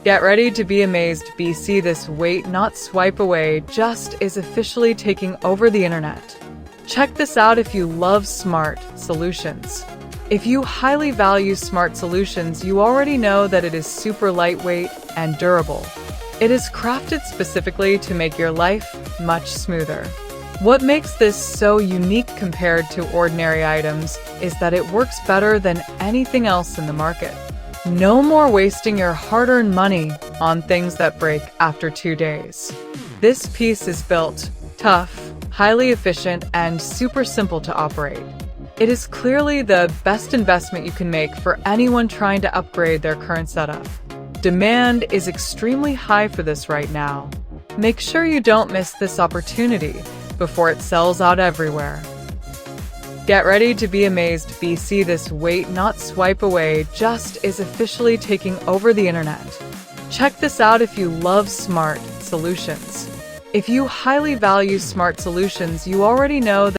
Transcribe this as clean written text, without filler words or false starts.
Get ready to be amazed. BC, this wait, not swipe away, just is officially taking over the internet. Check this out if you love smart solutions. If you highly value smart solutions, you already know that it is super lightweight and durable. It is crafted specifically to make your life much smoother. What makes this so unique compared to ordinary items is that it works better than anything else in the market. No more wasting your hard-earned money on things that break after 2 days. This piece is built tough, highly efficient, and super simple to operate. It is clearly the best investment you can make for anyone trying to upgrade their current setup. Demand is extremely high for this right now. Make sure you don't miss this opportunity before it sells out everywhere. Get ready to be amazed. BC, this wait, not swipe away, just is officially taking over the internet. Check this out if you love smart solutions. If you highly value smart solutions, you already know that